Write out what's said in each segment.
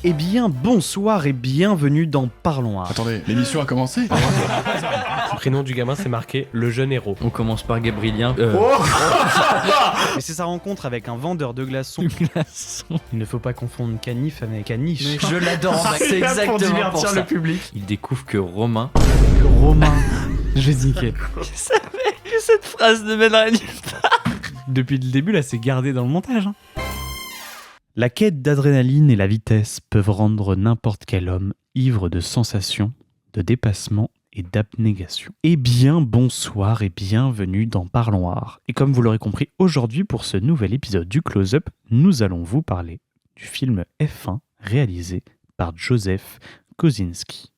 Eh bien, bonsoir et bienvenue dans Parlons Art. Attendez, l'émission a commencé. Le prénom du gamin, c'est marqué le jeune héros. On commence par Gabrielien. Et c'est sa rencontre avec un vendeur de glaçons. Glaçon. Il ne faut pas confondre canif avec caniche. Je l'adore, c'est exactement pour ça. public. Il découvre que Romain. Romain. Je vais niquer. Je savais que cette phrase ne mènerait nulle part. Depuis le début, là, c'est gardé dans le montage. Hein. La quête d'adrénaline et la vitesse peuvent rendre n'importe quel homme ivre de sensations, de dépassement et d'abnégation. Eh bien, bonsoir et bienvenue dans Parlons Art. Et comme vous l'aurez compris, aujourd'hui, pour ce nouvel épisode du Close-Up, nous allons vous parler du film F1 réalisé par Joseph Kosinski.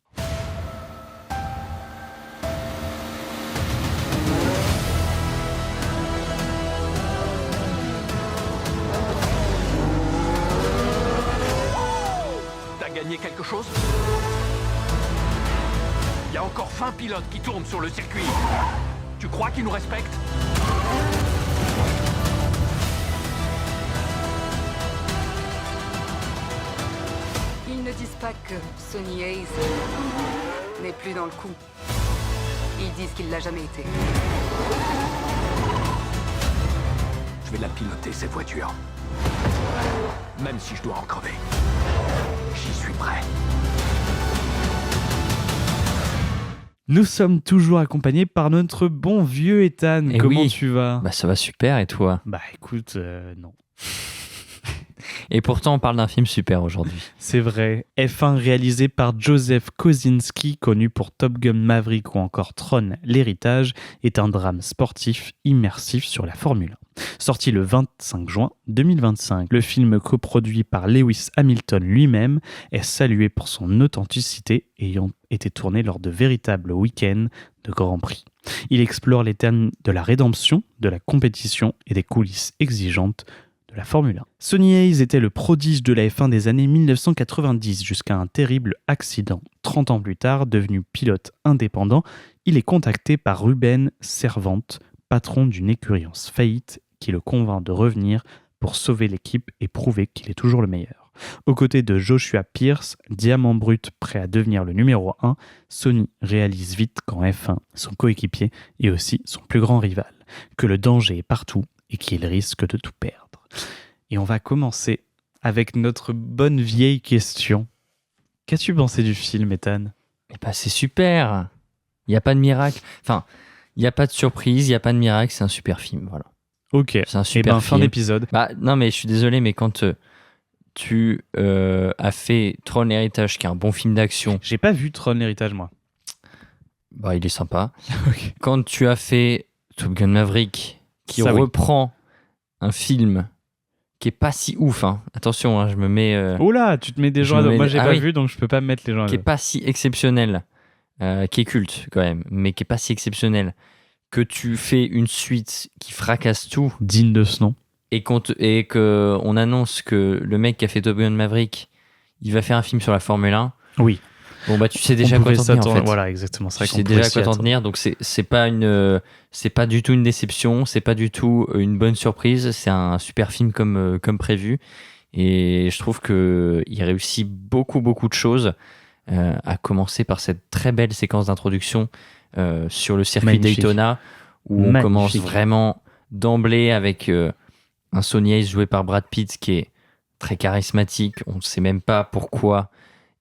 Quelque chose? Il y a encore 20 pilotes qui tournent sur le circuit. Tu crois qu'ils nous respectent? Ils ne disent pas que Sonny Hayes n'est plus dans le coup. Ils disent qu'il l'a jamais été. Je vais la piloter, cette voiture. Même si je dois en crever. J'y suis prêt. Nous sommes toujours accompagnés par notre bon vieux Ethan. Eh Comment oui. tu vas? Bah ça va super, et toi? Bah écoute, non. Et pourtant on parle d'un film super aujourd'hui. C'est vrai. F1 réalisé par Joseph Kosinski, connu pour Top Gun Maverick ou encore Tron, l'héritage, est un drame sportif immersif sur la Formule 1. Sorti le 25 juin 2025, le film coproduit par Lewis Hamilton lui-même est salué pour son authenticité, ayant été tourné lors de véritables week-ends de Grand Prix. Il explore les thèmes de la rédemption, de la compétition et des coulisses exigeantes de la Formule 1. Sonny Hayes était le prodige de la F1 des années 1990 jusqu'à un terrible accident. 30 ans plus tard, devenu pilote indépendant, il est contacté par Ruben Servante, patron d'une écurie en faillite, qui le convainc de revenir pour sauver l'équipe et prouver qu'il est toujours le meilleur. Aux côtés de Joshua Pierce, diamant brut prêt à devenir le numéro 1, Sonny réalise vite qu'en F1, son coéquipier est aussi son plus grand rival, que le danger est partout et qu'il risque de tout perdre. Et on va commencer avec notre bonne vieille question. Qu'as-tu pensé du film, Ethan? Et bah c'est super. Il n'y a pas de miracle. Enfin, il n'y a pas de surprise, il n'y a pas de miracle, c'est un super film, voilà. Ok, C'est un et super ben film. fin d'épisode. Bah non mais je suis désolé, mais quand tu as fait Tron l'héritage, qui est un bon film d'action, J'ai pas vu Tron l'héritage, moi. bah il est sympa. Ok. Quand tu as fait Top Gun Maverick, qui Ça, oui. reprend un film qui est pas si ouf, hein. Attention, hein, je me mets Oh là, tu te mets des Je gens à me dos. mets- Moi, j'ai Ah pas oui. vu, donc je peux pas me mettre les gens à qui est dos. pas si exceptionnel, qui est culte quand même, mais qui est pas si exceptionnel, que tu fais une suite qui fracasse tout, Digne de ce nom. et qu'on annonce que le mec qui a fait Top Gun Maverick, il va faire un film sur la Formule 1. Oui. Bon bah tu sais déjà On quoi pouvait t'en tenir en s'attendre- fait. Voilà, exactement. C'est vrai Tu qu'on sais pouvait déjà à s'y quoi t'en attendre. tenir, donc c'est pas du tout une déception, c'est pas du tout une bonne surprise, c'est un super film comme prévu, et je trouve que il réussit beaucoup de choses, à commencer par cette très belle séquence d'introduction sur le circuit Magnifique. Daytona, où on Magnifique. commence vraiment d'emblée avec un Sonny Hayes joué par Brad Pitt qui est très charismatique. On ne sait même pas pourquoi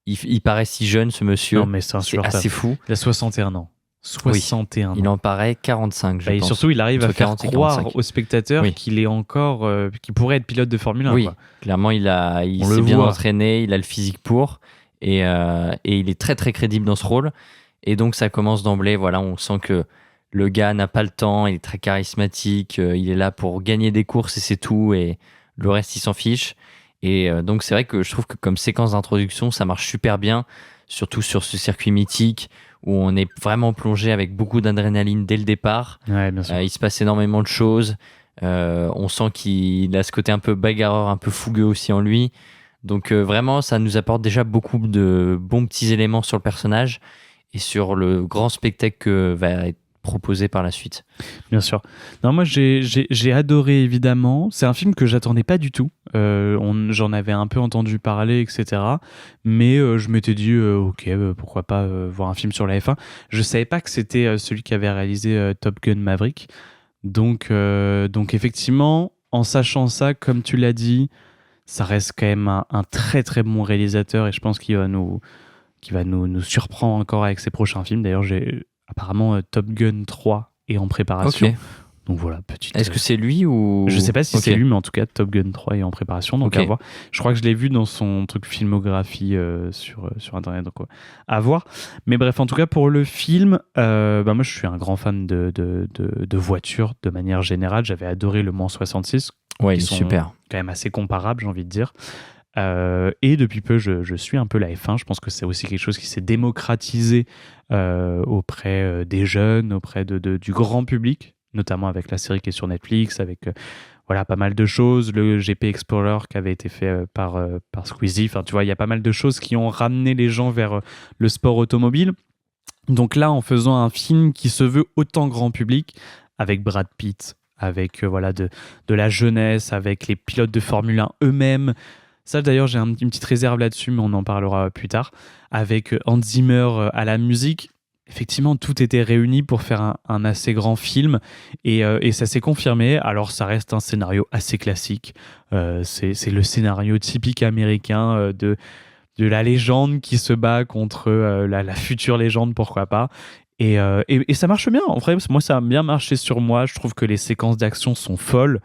il paraît si jeune, ce monsieur. Non, mais c'est C'est insupportable. assez fou. Il a 61 ans. 61 Il ans. en paraît 45, je Bah, et pense. surtout, il arrive à Entre faire 40 et croire 45. aux spectateurs Oui. qu'il est encore, qu'il pourrait être pilote de Formule 1. Oui, Quoi. clairement, il On s'est le bien voit. entraîné, il a le physique pour, et il est très très crédible dans ce rôle. Et donc ça commence d'emblée, voilà, on sent que le gars n'a pas le temps, il est très charismatique, il est là pour gagner des courses et c'est tout, et le reste il s'en fiche. Et donc c'est vrai que je trouve que comme séquence d'introduction, ça marche super bien, surtout sur ce circuit mythique où on est vraiment plongé avec beaucoup d'adrénaline dès le départ. Ouais, bien sûr. Il se passe énormément de choses. On sent qu'il a ce côté un peu bagarreur, un peu fougueux aussi en lui. Donc vraiment, ça nous apporte déjà beaucoup de bons petits éléments sur le personnage et sur le grand spectacle que va être proposé par la suite. Bien sûr. Non, moi, j'ai adoré, évidemment. C'est un film que j'attendais pas du tout. J'en avais un peu entendu parler, etc. Mais je m'étais dit, ok, pourquoi pas voir un film sur la F1. Je savais pas que c'était celui qui avait réalisé Top Gun Maverick. Donc effectivement, en sachant ça, comme tu l'as dit, ça reste quand même un très très bon réalisateur et je pense qu'il va nous surprendre encore avec ses prochains films. D'ailleurs, apparemment Top Gun 3 est en préparation. Ok. Donc voilà, petite. Est-ce que c'est lui ou... Je sais pas si Ok. c'est lui, mais en tout cas, Top Gun 3 est en préparation, donc Ok. à voir. Je crois que je l'ai vu dans son truc filmographie sur Internet, donc à voir. Mais bref, en tout cas, pour le film, moi je suis un grand fan de voitures de manière générale. J'avais adoré Le Mans 66, Ouais, qui il est sont super. quand même assez comparables, j'ai envie de dire. Et depuis peu, je suis un peu la F1. Je pense que c'est aussi quelque chose qui s'est démocratisé auprès des jeunes, auprès du grand public, notamment avec la série qui est sur Netflix, avec voilà, pas mal de choses. Le GP Explorer qui avait été fait par Squeezie. Enfin, tu vois, il y a pas mal de choses qui ont ramené les gens vers le sport automobile. Donc là, en faisant un film qui se veut autant grand public, avec Brad Pitt, avec voilà, de la jeunesse, avec les pilotes de Formule 1 eux-mêmes. Ça, d'ailleurs, j'ai une petite réserve là-dessus, mais on en parlera plus tard. Avec Hans Zimmer à la musique, effectivement, tout était réuni pour faire un assez grand film. Et ça s'est confirmé. Alors, ça reste un scénario assez classique. C'est le scénario typique américain de la légende qui se bat contre la future légende, pourquoi pas. Et ça marche bien. En vrai, moi, ça a bien marché sur moi. Je trouve que les séquences d'action sont folles.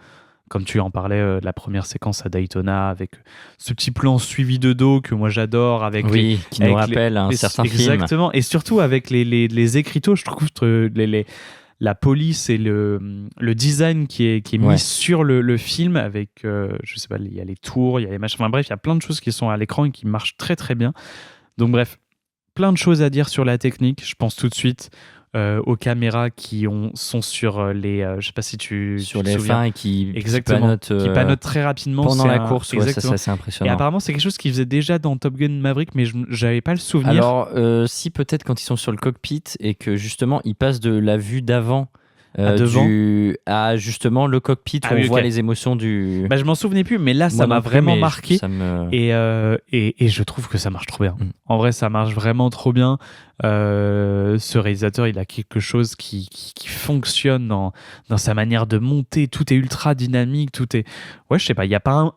Comme tu en parlais, la première séquence à Daytona, avec ce petit plan suivi de dos que moi j'adore. Avec Oui, qui nous avec rappelle un certain film. Exactement. Et surtout avec les écriteaux, je trouve la police et le design qui est mis Ouais. sur le film avec, je sais pas, il y a les tours, il y a les machins. Enfin bref, il y a plein de choses qui sont à l'écran et qui marchent très très bien. Donc bref, plein de choses à dire sur la technique. Je pense tout de suite aux caméras qui sont sur les... je sais pas si tu Sur te les souviens. F1 et qui Exactement. panotent Qui panotent très rapidement. pendant C'est la course. Ouais, ça, exactement. c'est assez Et impressionnant. apparemment, c'est quelque chose qu'ils faisaient déjà dans Top Gun Maverick, mais j'avais pas le souvenir. Alors, si peut-être quand ils sont sur le cockpit et que justement ils passent de la vue d'avant devant à justement le cockpit où Ah oui, on voit ok. les émotions du. Bah, je m'en souvenais plus, mais là, ça Moi m'a non plus, vraiment mais marqué. ça me... Et je trouve que ça marche trop bien. Mm. En vrai, ça marche vraiment trop bien. Ce réalisateur, il a quelque chose qui fonctionne dans sa manière de monter. Tout est ultra dynamique. Tout est... Ouais, je sais pas, il n'y a pas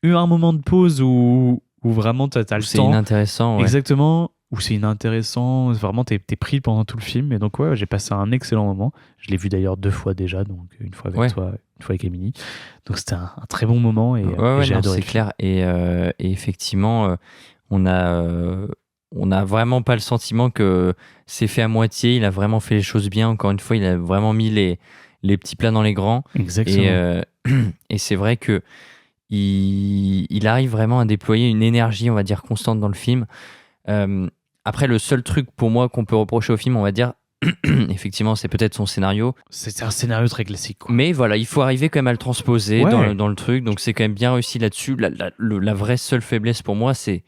eu un moment de pause où vraiment tu as le C'est temps. inintéressant. Ouais. Exactement. Où c'est inintéressant. Vraiment, t'es pris pendant tout le film. Et donc, ouais, j'ai passé un excellent moment. Je l'ai vu d'ailleurs 2 fois déjà. Donc, une fois avec Ouais. toi, une fois avec Émilie. Donc, c'était un très bon moment. Et, Ouais, et j'ai non, adoré. c'est clair. Et effectivement, on a vraiment pas le sentiment que c'est fait à moitié. Il a vraiment fait les choses bien. Encore une fois, il a vraiment mis les petits plats dans les grands. Exactement. Et c'est vrai que il arrive vraiment à déployer une énergie, on va dire, constante dans le film. Après, le seul truc pour moi qu'on peut reprocher au film, on va dire, effectivement, c'est peut-être son scénario. C'est un scénario très classique, quoi. Mais voilà, il faut arriver quand même à le transposer Ouais. dans le truc. Donc c'est quand même bien réussi là-dessus. La vraie seule faiblesse pour moi, c'est,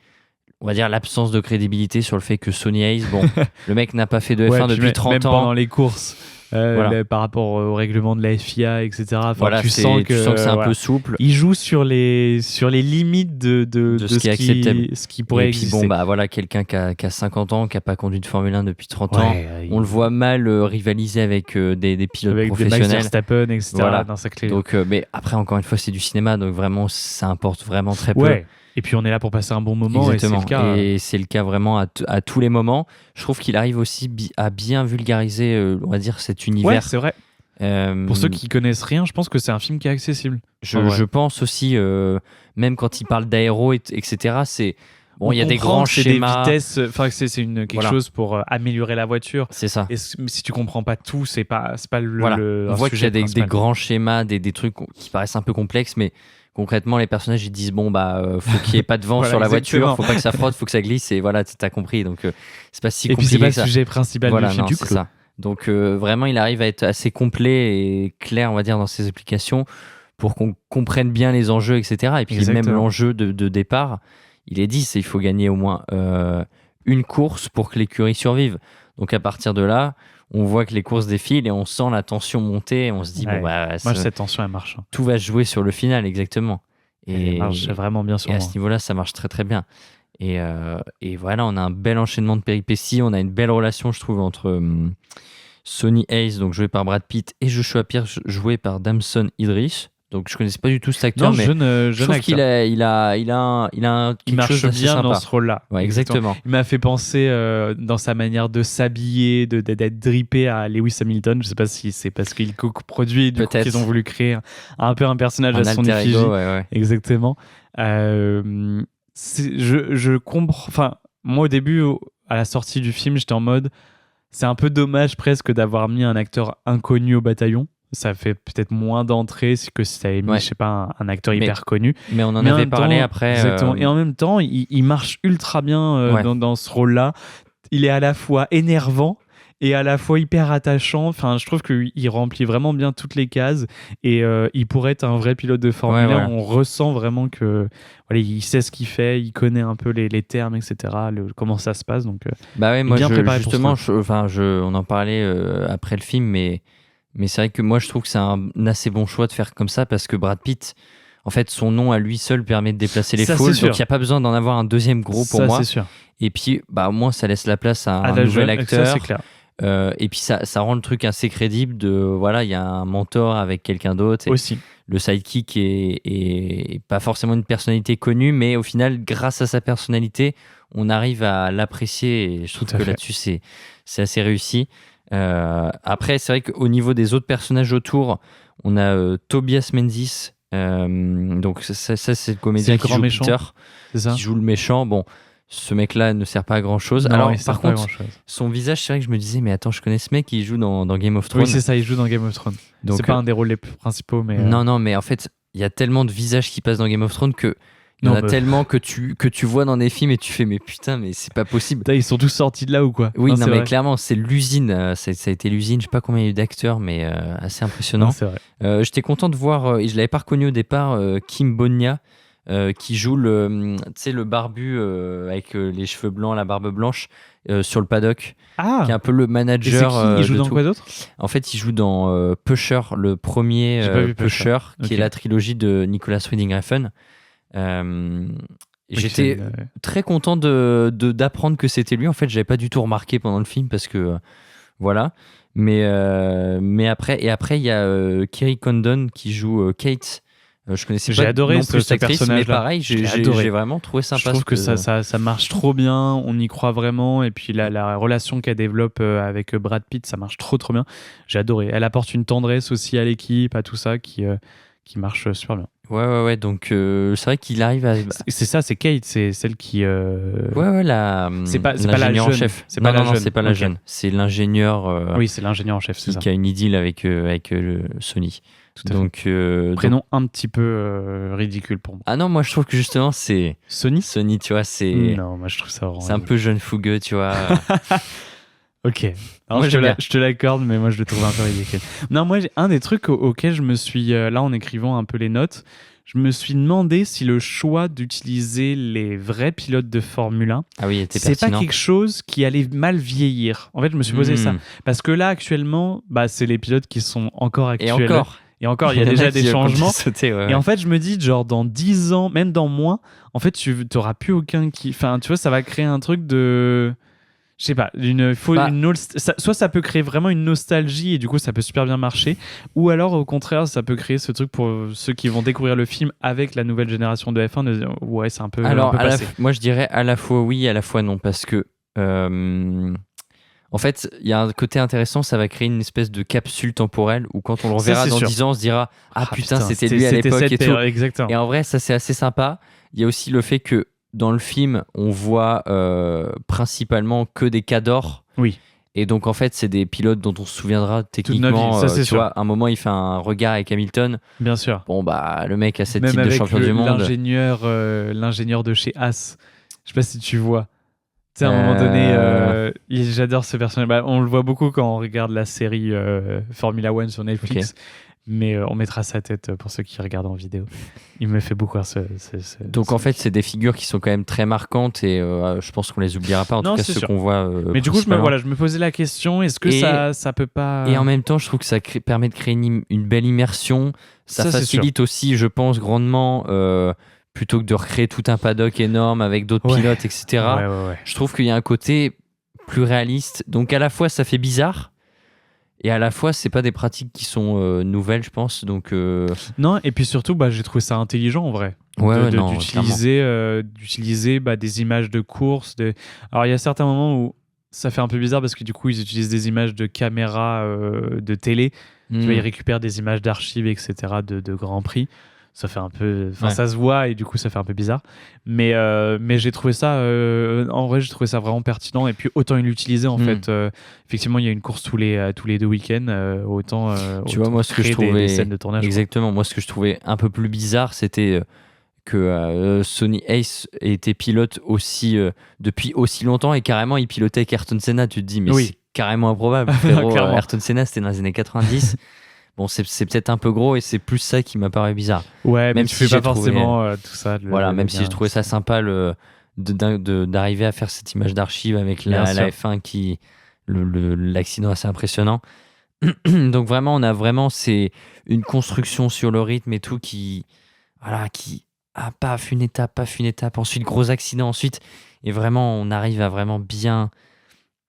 on va dire, l'absence de crédibilité sur le fait que Sonny Hayes, bon, le mec n'a pas fait de F1 Ouais, puis depuis même 30 ans. pendant les courses, Voilà. par rapport au règlement de la FIA, etc. Enfin, Voilà, tu sens que c'est un voilà. peu souple. Il joue sur les limites de ce qui est acceptable. ce qui pourrait Et puis exister. bon, bah voilà, quelqu'un qui a 50 ans, qui n'a pas conduit de Formule 1 depuis 30 ans. Ouais, On le voit mal rivaliser avec des pilotes avec des Max professionnels. Verstappen, etc. Voilà. Dans sa clé. Donc, mais après, encore une fois, c'est du cinéma, donc vraiment, ça importe vraiment très peu. Ouais. Et puis on est là pour passer un bon moment. Exactement. Et c'est le cas. Et c'est le cas vraiment à tous les moments. Je trouve qu'il arrive aussi à bien vulgariser, on va dire, cet Ouais, univers. c'est vrai. Pour ceux qui connaissent rien, je pense que c'est un film qui est accessible. je pense aussi, même quand il parle d'aéro, etc., c'est. Bon, On il y a des comprend grands que c'est schémas. des vitesses, enfin que c'est quelque Voilà. chose pour améliorer la voiture. C'est ça. Mais si tu comprends pas tout, c'est pas Voilà. On un voit qu'il y a sujet des principal. grands schémas, des trucs qui paraissent un peu complexes, mais concrètement, les personnages ils disent bon bah faut qu'il n'y ait pas de vent Voilà, sur la exactement. voiture, faut pas que ça frotte, faut que ça glisse et voilà, t'as compris. Donc c'est pas si Et puis compliqué c'est pas que ça. le sujet principal Voilà, du film non, du c'est coup. ça. Donc vraiment, il arrive à être assez complet et clair, on va dire, dans ses applications pour qu'on comprenne bien les enjeux, etc. Et puis Exactement. même l'enjeu de départ, il est dit, c'est il faut gagner au moins une course pour que l'écurie survive. Donc à partir de là, on voit que les courses défilent et on sent la tension monter. Et on se dit, Ouais. bon, bah, Moi, cette tension, elle marche. tout va se jouer sur le final, exactement. Elle marche vraiment bien sur Et à moi. ce niveau-là, ça marche très très bien. Et voilà, on a un bel enchaînement de péripéties. On a une belle relation, je trouve, entre Sonny Hayes, donc joué par Brad Pitt, et Joshua Pierce, joué par Damson Idris. Donc je connaissais pas du tout cet acteur, Non, mais jeune je trouve qu'il acteur. a Il quelque chose marche d'assez bien sympa. dans ce rôle-là. Ouais, exactement. Il m'a fait penser dans sa manière de s'habiller, d'être drippé à Lewis Hamilton. Je sais pas si c'est parce qu'il co-produit, du coup, Peut-être. qu'ils ont voulu créer un peu un personnage Un à son alter effigie. ego, ouais. Exactement. Je comprends. Enfin, moi, au début, à la sortie du film, j'étais en mode, c'est un peu dommage presque d'avoir mis un acteur inconnu au bataillon. Ça fait peut-être moins d'entrée que si tu avais mis, Ouais. je sais pas, un acteur Mais- hyper connu. Mais on en Mais en avait même parlé temps, après. Exactement. Et en même temps, il marche ultra bien Ouais. dans ce rôle-là. Il est à la fois énervant et à la fois hyper attachant. Enfin, je trouve qu'il remplit vraiment bien toutes les cases et il pourrait être un vrai pilote de Formule 1. voilà. On ressent vraiment que voilà, il sait ce qu'il fait, il connaît un peu les termes, etc., comment ça se passe. Donc, Bah ouais, il est moi bien préparé pour justement, ça. on en parlait après le film, mais c'est vrai que moi je trouve que c'est un assez bon choix de faire comme ça parce que Brad Pitt, en fait, son nom à lui seul permet de déplacer les Ça, foules, c'est sûr. donc il n'y a pas besoin d'en avoir un deuxième gros pour ça, moi. c'est sûr. Et puis, bah au moins ça laisse la place à un la nouvel jeune, acteur. ça, c'est clair. Et puis ça rend le truc assez crédible de voilà, il y a un mentor avec quelqu'un d'autre. Et Aussi. le sidekick est pas forcément une personnalité connue, mais au final, grâce à sa personnalité, on arrive à l'apprécier et je trouve Tout à que fait. là-dessus, c'est assez réussi. Après, c'est vrai qu'au niveau des autres personnages autour, on a Tobias Menzies. Donc ça c'est le comédien C'est le qui grand joue méchant. Peter, C'est ça. qui joue le méchant. Bon, ce mec-là ne sert pas à grand-chose. Non, Alors, il sert par pas à contre, grand-chose. son visage, c'est vrai que je me disais, mais attends, je connais ce mec, il joue dans Game of Thrones. Oui, c'est ça, il joue dans Game of Thrones. Donc, C'est pas un des rôles les plus principaux, mais. Non, mais en fait, il y a tellement de visages qui passent dans Game of Thrones que il y en Non, a bah. tellement que tu vois dans des films et tu fais, mais putain, mais c'est pas possible. Putain, ils sont tous sortis de là ou quoi? Oui, non, c'est mais vrai. clairement, c'est l'usine. Ça a été l'usine. Je sais pas combien il y a eu d'acteurs, mais assez impressionnant. Non, c'est vrai. J'étais content de voir, et je l'avais pas reconnu au départ, Kim Bonia, qui joue le barbu avec les cheveux blancs, la barbe blanche, sur le paddock, Ah! qui est un peu le Et c'est manager. qui? Il joue de dans tout. quoi d'autre? En fait, il joue dans Pusher, le premier J'ai pas vu Pusher, qui est Ok. la trilogie de Nicolas Winding Refn. J'étais très content d'apprendre que c'était lui. En fait, j'avais pas du tout remarqué pendant le film parce que voilà. Mais après, il y a Kerry Condon qui joue Kate. Je connaissais J'ai pas adoré non plus ce cette actrice, mais personnage-là. pareil, Je l'ai adoré. j'ai vraiment trouvé sympa. Je trouve que ce- ça marche trop bien, on y croit vraiment, et puis la relation qu'elle développe avec Brad Pitt, ça marche trop bien. J'ai adoré. Elle apporte une tendresse aussi à l'équipe, à tout ça, qui marche super bien. Ouais. Donc c'est vrai qu'il arrive à. C'est ça, c'est Kate, c'est celle qui. Ouais, C'est pas la l'ingénieur en jeune. chef. C'est pas non, la non, jeune. c'est pas la Ok. jeune. C'est l'ingénieur Oui, c'est l'ingénieur en chef, c'est ça. qui a une idylle avec Sony. Tout à fait. Donc, Prénom un petit peu ridicule pour moi. ah non, moi je trouve que justement c'est Sony? Sony, tu vois, c'est Non, moi je trouve ça vraiment. c'est un peu jeune fougueux, tu vois. Ok. Alors, Moi, je, j'aime bien. je te l'accorde, mais moi je le trouve un peu ridicule. Non, moi, j'ai un des trucs auxquels je me suis. Là, en écrivant un peu les notes, je me suis demandé si le choix d'utiliser les vrais pilotes de Formule 1, Ah oui, était c'est pas pertinent. quelque chose qui allait mal vieillir. En fait, je me suis posé ça. Hmm. Parce que là, actuellement, bah, c'est les pilotes qui sont encore Et actuels. encore. Et encore, il y a en déjà qui des ont changements. sauté, ouais, Et en fait, je me dis, genre, dans 10 ans, même dans moins, en fait, tu n'auras plus aucun qui. Enfin, tu vois, ça va créer un truc de. Je sais pas, Bah. soit ça peut créer vraiment une nostalgie et du coup ça peut super bien marcher, ou alors au contraire ça peut créer ce truc pour ceux qui vont découvrir le film avec la nouvelle génération de F1 de dire ouais c'est un peu, Alors, un peu passé. moi je dirais à la fois oui, à la fois non, parce que en fait, il y a un côté intéressant, ça va créer une espèce de capsule temporelle où quand on le Ça, reverra c'est dans sûr. 10 ans, on se dira ah putain, c'était lui à c'était l'époque cette et tout. période, exactement. Et en vrai, ça c'est assez sympa. Il y a aussi le fait que dans le film, on voit principalement que des cadors. Oui. Et donc en fait, c'est des pilotes dont on se souviendra techniquement. vie, ça, c'est tu sûr. vois, à un moment, il fait un regard avec Hamilton. Bien sûr. Bon bah, le mec a cette Même titre de avec champion du monde. l'ingénieur de chez As. Je sais pas si tu vois. Tu sais, à un moment donné, j'adore ce personnage. Bah, on le voit beaucoup quand on regarde la série Formula One sur Netflix. Mais on mettra sa tête pour ceux qui regardent en vidéo. Il me fait beaucoup rire Donc en fait, c'est des figures qui sont quand même très marquantes et je pense qu'on les oubliera pas, en Non, tout cas c'est ceux sûr. qu'on voit. Mais du coup, je principalement. me posais la question, est-ce que Et- ça peut pas... Et en même temps, je trouve que ça permet de créer une belle immersion. Ça Ça, c'est facilite aussi, je pense, grandement, plutôt que de recréer tout un paddock énorme avec d'autres Ouais. pilotes, etc. Ouais. Je trouve qu'il y a un côté plus réaliste. Donc à la fois, ça fait bizarre. Et à la fois, c'est pas des pratiques qui sont nouvelles, je pense. Donc, Non, et puis surtout, j'ai trouvé ça intelligent en vrai. ouais, D'utiliser des images de course. Alors, il y a certains moments où ça fait un peu bizarre parce que du coup, ils utilisent des images de caméra de télé. Tu vois, ils récupèrent des images d'archives, etc., de Grand Prix. Ça fait un peu... Enfin, Ouais. ça se voit et du coup, ça fait un peu bizarre. Mais j'ai trouvé ça... en vrai, j'ai trouvé ça vraiment pertinent. Et puis, autant l'utiliser, en fait. Effectivement, il y a une course tous les 2 week-ends. Autant Tu vois, moi, ce que je créer des trouvais... scènes de tournage. Exactement. Moi, ce que je trouvais un peu plus bizarre, c'était que Sonny Ace était pilote aussi depuis aussi longtemps et carrément, il pilotait avec Ayrton Senna. Tu te dis, mais Oui. c'est carrément improbable. Frérot, Clairement. Ayrton Senna, c'était dans les années 90. Bon, c'est peut-être un peu gros et c'est plus ça qui m'a paru bizarre. Ouais, mais Même tu si fais pas j'ai trouvé- forcément tout ça. Voilà, même si je trouvais ça sympa d'arriver à faire cette image d'archive avec Bien la sûr. F1 qui l'accident assez impressionnant. Donc vraiment c'est une construction sur le rythme et tout qui paf une étape, ensuite gros accident ensuite, et vraiment on arrive à vraiment bien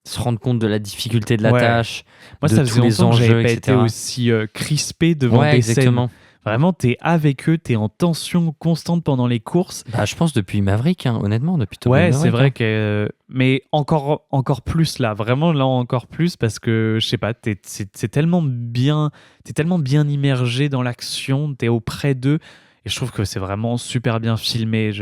se rendre compte de la difficulté de la Ouais. tâche, Moi, de ça tous faisait les longtemps que enjeux, j'avais pas etc. été aussi crispé devant Ouais, des exactement. scènes. Vraiment, t'es avec eux, t'es en tension constante pendant les courses. Bah, je pense depuis Maverick, hein, honnêtement, depuis Top Gun Ouais, Maverick, c'est vrai hein. que... Mais encore plus là, vraiment là encore plus parce que, je sais pas, c'est tellement bien... T'es tellement bien immergé dans l'action, t'es auprès d'eux. Et je trouve que c'est vraiment super bien filmé.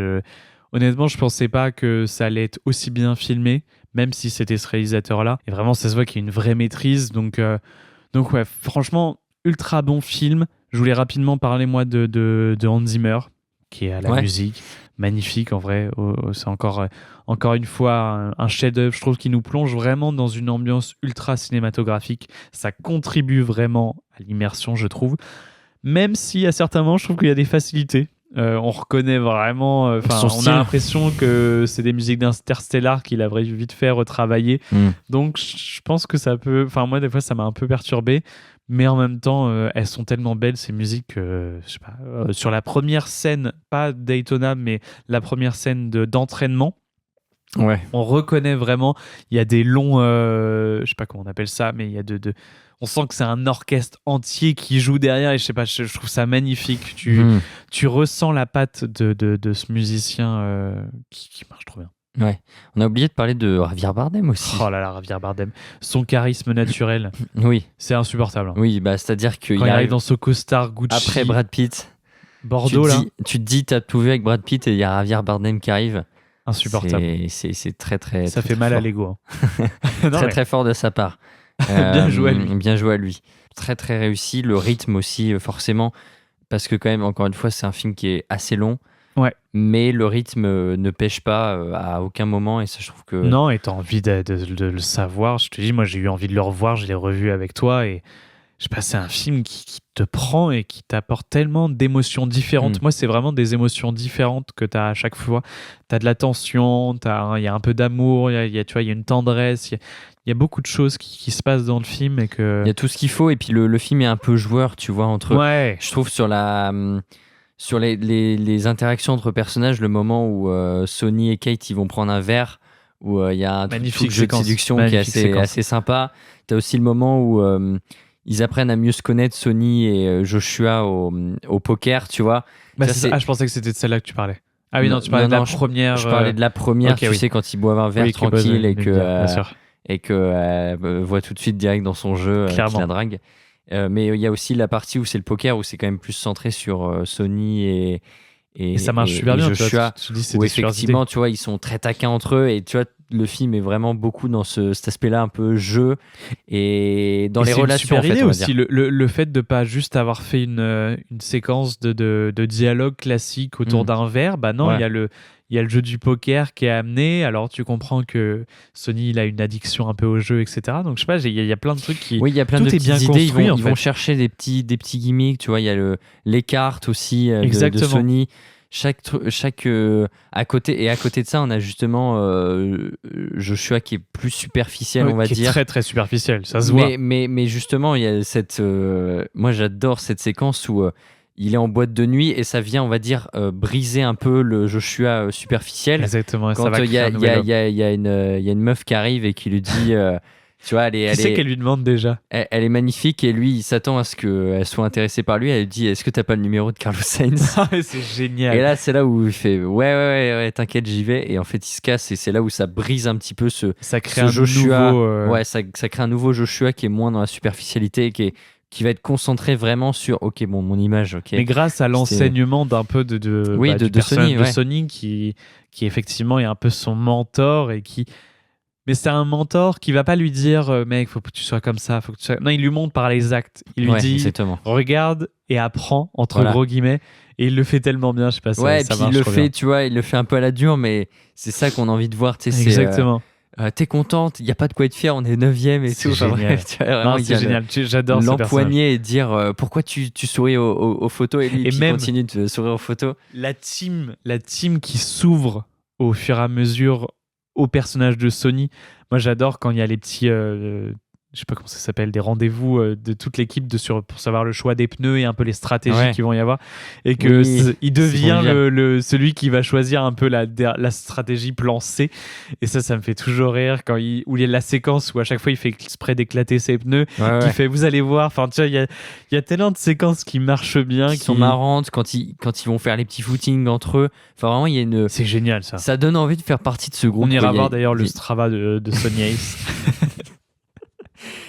Honnêtement, je pensais pas que ça allait être aussi bien filmé, même si c'était ce réalisateur-là. Et vraiment, ça se voit qu'il y a une vraie maîtrise. Donc ouais, franchement, ultra bon film. Je voulais rapidement parler, moi, de Hans Zimmer, qui est à la Ouais. musique. Magnifique, en vrai. C'est encore une fois un chef-d'œuvre. Je trouve qu'il nous plonge vraiment dans une ambiance ultra cinématographique. Ça contribue vraiment à l'immersion, je trouve. Même si, à certains moments, je trouve qu'il y a des facilités. On reconnaît vraiment... Son on style. a l'impression que c'est des musiques d'Interstellar qu'il a vite fait retravailler. Donc, je pense que ça peut... Enfin, moi, des fois, ça m'a un peu perturbé. Mais en même temps, elles sont tellement belles, ces musiques, que, je sais pas, sur la première scène, pas Daytona, mais la première scène d'entraînement, Ouais. on reconnaît vraiment, il y a des longs, je sais pas comment on appelle ça, mais il y a on sent que c'est un orchestre entier qui joue derrière, et je sais pas, je trouve ça magnifique. Tu ressens la patte de ce musicien qui marche trop bien. Ouais. On a oublié de parler de Javier Bardem aussi. Oh là là, Javier Bardem, son charisme naturel, Oui, c'est insupportable. oui, bah c'est-à-dire qu'il Quand il arrive dans ce costard Gucci, après Brad Pitt. Bordeaux, là, Tu te dis, t'as tout vu avec Brad Pitt et il y a Javier Bardem qui arrive. insupportable. C'est très très. Ça très, fait très mal à fort. l'ego. hein. Non, Très mais- très fort de sa part. Bien joué à lui. Bien joué à lui. Très très réussi. Le rythme aussi, forcément, parce que quand même, encore une fois, c'est un film qui est assez long. Ouais. Mais le rythme ne pêche pas à aucun moment, et ça, je trouve que. Non, et t'as envie de le savoir. Je te dis, moi, j'ai eu envie de le revoir. Je l'ai revu avec toi. Et je sais pas, c'est un film qui te prend et qui t'apporte tellement d'émotions différentes. Moi, c'est vraiment des émotions différentes que t'as à chaque fois. T'as de la tension, il y a un peu d'amour, tu vois, il y a une tendresse. Il y a beaucoup de choses qui se passent dans le film. Et que... Il y a tout ce qu'il faut, et puis le film est un peu joueur, tu vois, entre. Ouais. Je trouve sur les interactions entre personnages, le moment où Sonny et Kate ils vont prendre un verre, où il y a un Magnifique tout jeu de séquence. séduction qui est Magnifique séquence. assez sympa. T'as aussi le moment où ils apprennent à mieux se connaître, Sonny et Joshua au poker, tu vois. Bah, Ça, c'est ça. c'est- Ah, je pensais que c'était de celle-là que tu parlais. Ah oui, non, tu parlais Non, de la je première. Je parlais de la première, ok, tu oui. sais, quand ils boivent un verre Oui, qui est bonne, tranquille oui, et que bien sûr. voit tout de suite direct dans son jeu qu'il Clairement. la drague. Mais il y a aussi la partie où c'est le poker, où c'est quand même plus centré sur Sonny et Et ça marche super bien. Tu Joshua, vois, tu dis, c'est où des super effectivement, tu vois, ils sont très taquins entre eux, et tu vois, le film est vraiment beaucoup dans cet aspect-là, un peu jeu et dans les c'est relations. Une en super fait, idée on va aussi, dire. le fait de pas juste avoir fait une séquence de dialogue classique autour d'un verre. Bah non, Ouais. il y a le jeu du poker qui est amené. Alors tu comprends que Sony il a une addiction un peu au jeu, etc. Donc je sais pas, il y a plein de trucs qui. Oui, il y a plein tout de est petites bien idées. Ils construit, vont, en ils vont fait. chercher des petits gimmicks. Tu vois, il y a les cartes aussi de Exactement. Sony. Chaque à côté de ça, on a justement Joshua qui est plus superficiel, Ouais, on va qui est dire. très très superficiel, ça se voit. Mais justement, il y a cette. Moi, j'adore cette séquence où il est en boîte de nuit et ça vient, on va dire, briser un peu le Joshua superficiel. Exactement, ça Quand va il y créer a, un nouvel homme. il y a une meuf qui arrive et qui lui dit. Tu vois, Qui c'est qu'elle lui demande déjà? elle est magnifique et lui, il s'attend à ce qu'elle soit intéressée par lui. Elle lui dit: est-ce que t'as pas le numéro de Carlos Sainz? Ah, c'est génial. Et là, c'est là où il fait ouais, t'inquiète, j'y vais. Et en fait, il se casse et c'est là où ça brise un petit peu Ça crée ce un Joshua. nouveau. Ouais, ça crée un nouveau Joshua qui est moins dans la superficialité, qui va être concentré vraiment sur ok, bon, mon image, ok. Mais grâce à l'enseignement d'un peu du de personnage Sony, de ouais. Sony qui effectivement est un peu son mentor et qui. Mais c'est un mentor qui va pas lui dire mec, faut que tu sois comme ça, faut que tu sois. Non, il lui montre par les actes. Il lui Ouais, dit exactement. regarde et apprends entre Voilà. gros guillemets. Et il le fait tellement bien, je sais pas. Ouais, et ça puis marche il le trop fait, bien. tu vois, il le fait un peu à la dure, mais c'est ça qu'on a envie de voir. Tu sais, Exactement. t'es contente, il y a pas de quoi être fier, on est 9ème et C'est tout. Enfin, génial. bref, tu vois, vraiment, Non, il y c'est a génial. J'adore ce personnage. l'empoigner et dire pourquoi tu souris aux photos et lui Et qui même- continue de sourire aux photos. La team qui s'ouvre au fur et à mesure au personnage de Sony. Moi, j'adore quand il y a les petits, je sais pas comment ça s'appelle, des rendez-vous de toute l'équipe pour savoir le choix des pneus et un peu les stratégies Ouais. qu'il vont y avoir. Et que Oui, il devient c'est celui qui va choisir un peu la stratégie plan C. Et ça me fait toujours rire quand où il y a la séquence où à chaque fois il fait exprès d'éclater ses pneus. Ouais, Qui ouais. fait, vous allez voir. Enfin, tu vois, il y a tellement de séquences qui marchent bien. Qui sont marrantes quand ils vont faire les petits footings entre eux. Enfin, vraiment, il y a une. C'est génial, ça. Ça donne envie de faire partie de ce groupe. On ira quoi. Il y a- voir d'ailleurs le il- Strava de Sony Ace.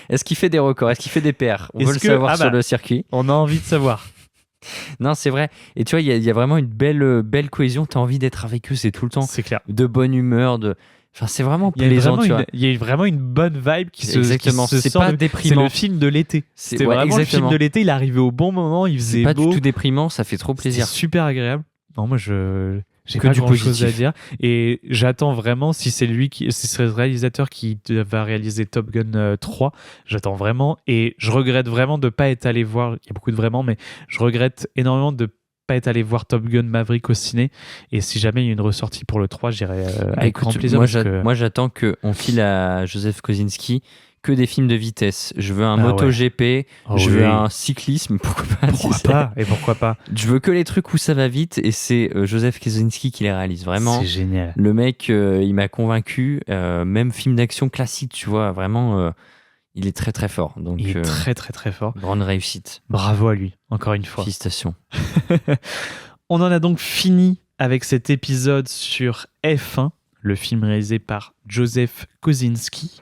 Est-ce qu'il fait des records? Est-ce qu'il fait des paires? On Est-ce veut le que- savoir ah sur bah. le circuit. On a envie de savoir. Non, c'est vrai. Et tu vois, il y a vraiment une belle cohésion. T'as envie d'être avec eux, c'est tout le temps. C'est clair. De bonne humeur. Enfin, c'est vraiment Il y a plaisant, vraiment tu vois. il y a vraiment une bonne vibe qui se Exactement. qui se C'est sort pas de- déprimant. C'est le film de l'été. C'était ouais, vraiment le exactement. film de l'été. Il est arrivé au bon moment. Il C'est faisait pas beau. du tout déprimant, ça fait trop C'était plaisir. super agréable. Non, moi j'ai Que pas du grand chose à positif. dire et j'attends vraiment si c'est le réalisateur qui va réaliser Top Gun 3, j'attends vraiment et je regrette vraiment de pas être allé voir, il y a beaucoup de vraiment, mais je regrette énormément de pas être allé voir Top Gun Maverick au ciné et si jamais il y a une ressortie pour le 3, j'irai avec grand Écoute, plaisir. moi, parce que- moi, j'attends qu'on file à Joseph Kosinski que des films de vitesse. Je veux un Ah MotoGP, Oh je oui. veux un cyclisme, pourquoi pas, Pourquoi tu sais. pas et pourquoi pas. Je veux que les trucs où ça va vite et c'est Joseph Kosinski qui les réalise. Vraiment, C'est génial. le mec, il m'a convaincu. Même film d'action classique, tu vois, vraiment, il est très très fort. Donc, Il est très très très fort. grande réussite. Bravo à lui, encore une fois. Félicitations. On en a donc fini avec cet épisode sur F1, le film réalisé par Joseph Kosinski.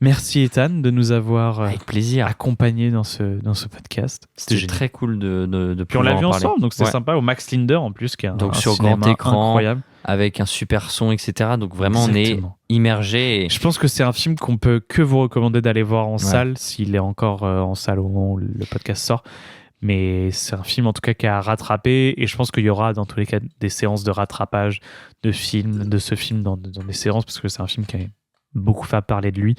Merci Ethan de nous avoir Avec plaisir. accompagnés dans ce podcast. C'était génial. très cool de Puis on l'a pouvoir vu en parler. ensemble, donc c'est Ouais. sympa. Au Max Linder en plus, qui est Donc un sur cinéma grand écran, incroyable. Avec un super son, etc. Donc vraiment, on est Exactement. immergé. Et... Je pense que c'est un film qu'on peut que vous recommander d'aller voir en salle, s'il est encore en salle au moment où le podcast sort. Mais c'est un film en tout cas qui a rattrapé et je pense qu'il y aura dans tous les cas des séances de rattrapage de ce film dans des séances parce que c'est un film qui a beaucoup fait parler de lui.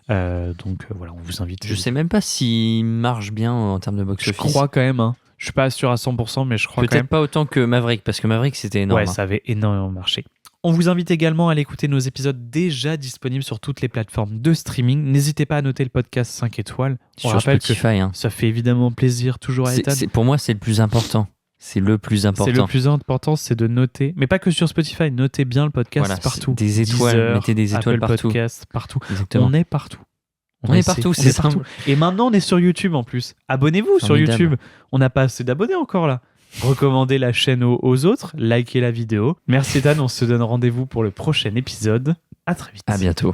Donc voilà, on vous invite. Je sais même pas s'il marche bien en termes de Je box-office. crois quand même. Hein. Je suis pas sûr à 100%, mais je crois quand même. Peut-être pas autant que Maverick, parce que Maverick, c'était énorme. Ouais, ça avait énormément marché. On vous invite également à aller écouter nos épisodes déjà disponibles sur toutes les plateformes de streaming. N'hésitez pas à noter le podcast 5 étoiles. On Sur rappelle que Spotify. Hein. ça fait évidemment plaisir toujours à Ethan. Pour moi, c'est le plus important. C'est le plus important. C'est le plus important, c'est de noter, mais pas que sur Spotify, notez bien le podcast Voilà, partout. c'est des étoiles, Deezer, mettez des étoiles Apple partout. Podcast, partout. Exactement. On est partout. On est partout, c'est partout. simple. Et maintenant, on est sur YouTube en plus. Abonnez-vous sur Formidable. YouTube. On n'a pas assez d'abonnés encore là. Recommandez la chaîne aux autres, likez la vidéo. Merci Ethan, on se donne rendez-vous pour le prochain épisode. À très vite. À bientôt.